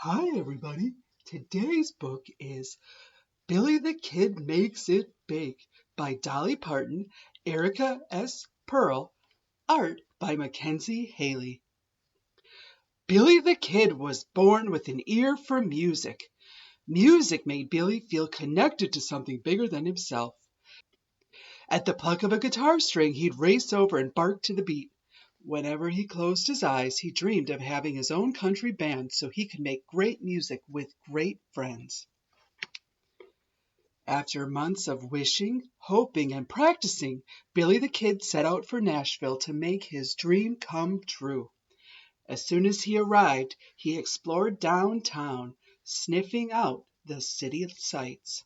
Hi, everybody. Today's book is Billy the Kid Makes It Big by Dolly Parton, Erica S. Pearl, art by Mackenzie Haley. Billy the Kid was born with an ear for music. Music made Billy feel connected to something bigger than himself. At the pluck of a guitar string, he'd race over and bark to the beat. Whenever he closed his eyes, he dreamed of having his own country band so he could make great music with great friends. After months of wishing, hoping, and practicing, Billy the Kid set out for Nashville to make his dream come true. As soon as he arrived, he explored downtown, sniffing out the city sights.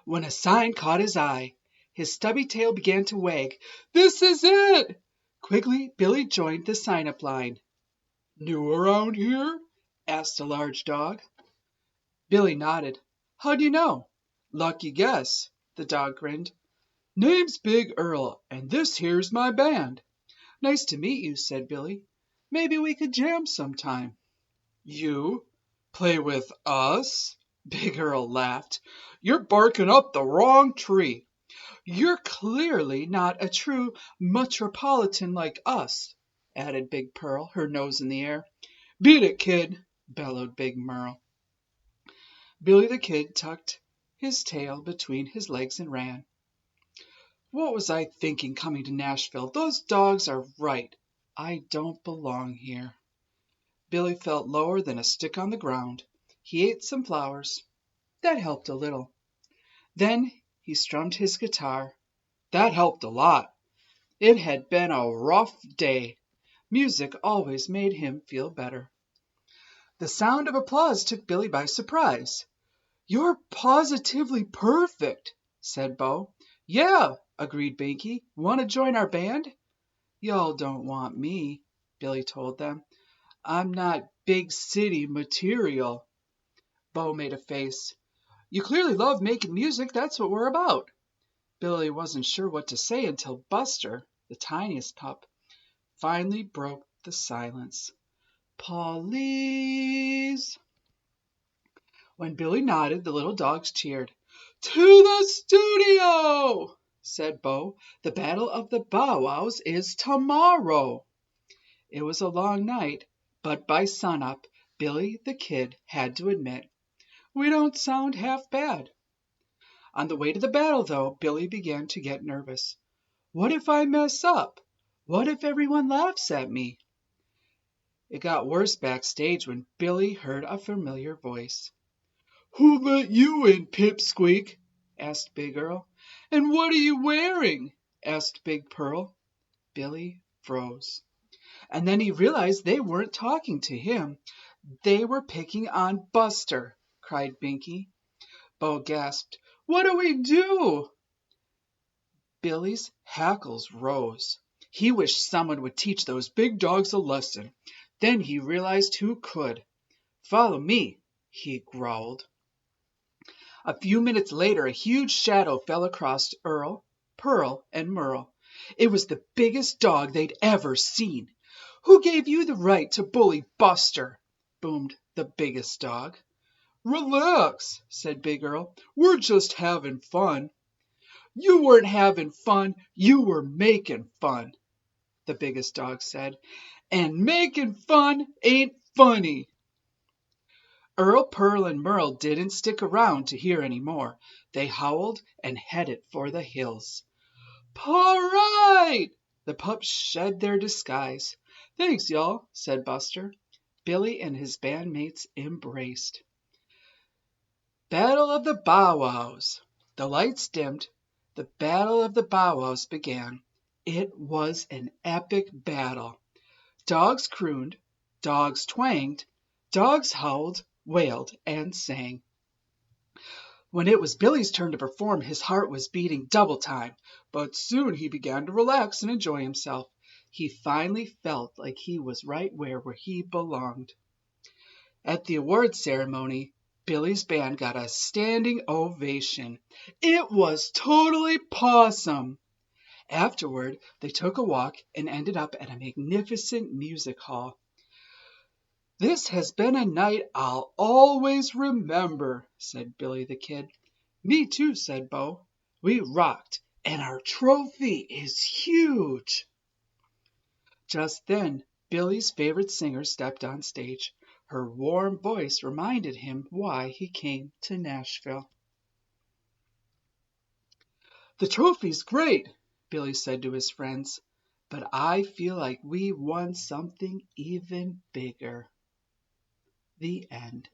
When a sign caught his eye, his stubby tail began to wag. "This is it!" Quickly, Billy joined the sign-up line. "New around here?" asked a large dog. Billy nodded. "How do you know?" "Lucky guess," the dog grinned. "Name's Big Earl, and this here's my band." "Nice to meet you," said Billy. "Maybe we could jam sometime." "You? Play with us?" Big Earl laughed. "You're barking up the wrong tree. You're clearly not a true metropolitan like us," added Big Pearl, her nose in the air. "Beat it, kid," bellowed Big Merle. Billy the Kid tucked his tail between his legs and ran. "What was I thinking coming to Nashville? Those dogs are right. I don't belong here." Billy felt lower than a stick on the ground. He ate some flowers. That helped a little. Then he strummed his guitar. That helped a lot. It had been a rough day. Music always made him feel better. The sound of applause took Billy by surprise. "You're positively perfect," said Bo. "Yeah," agreed Binky. "Want to join our band?" "Y'all don't want me," Billy told them. "I'm not big city material." Bo made a face. "You clearly love making music. That's what we're about." Billy wasn't sure what to say until Buster, the tiniest pup, finally broke the silence. "Police!" When Billy nodded, the little dogs cheered. "To the studio!" said Bo. "The Battle of the Bow Wows is tomorrow." It was a long night, but by sunup, Billy the Kid had to admit, "We don't sound half bad." On the way to the battle, though, Billy began to get nervous. "What if I mess up? What if everyone laughs at me?" It got worse backstage when Billy heard a familiar voice. "Who let you in, Pipsqueak?" asked Big Earl. "And what are you wearing?" asked Big Pearl. Billy froze. And then he realized they weren't talking to him. They were picking on Buster, cried Binky. Bo gasped. "What do we do?" Billy's hackles rose. He wished someone would teach those big dogs a lesson. Then he realized who could. "Follow me," he growled. A few minutes later, a huge shadow fell across Earl, Pearl, and Merle. It was the biggest dog they'd ever seen. "Who gave you the right to bully Buster?" boomed the biggest dog. "Relax," said Big Earl. "We're just having fun." "You weren't having fun. You were making fun," the biggest dog said. "And making fun ain't funny." Earl, Pearl, and Merle didn't stick around to hear any more. They howled and headed for the hills. "Paw right!" The pups shed their disguise. "Thanks, y'all," said Buster. Billy and his bandmates embraced. Battle of the Bow Wows. The lights dimmed. The Battle of the Bow Wows began. It was an epic battle. Dogs crooned, dogs twanged, dogs howled, wailed, and sang. When it was Billy's turn to perform, his heart was beating double time, but soon he began to relax and enjoy himself. He finally felt like he was right where he belonged. At the award ceremony, Billy's band got a standing ovation. It was totally pawsome. Afterward, they took a walk and ended up at a magnificent music hall. "This has been a night I'll always remember," said Billy the Kid. "Me too," said Bo. "We rocked, and our trophy is huge." Just then Billy's favorite singer stepped on stage. Her warm voice reminded him why he came to Nashville. "The trophy's great," Billy said to his friends, "but I feel like we won something even bigger." The end.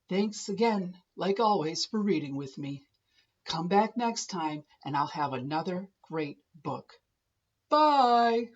Thanks again, like always, for reading with me. Come back next time and I'll have another great book. Bye!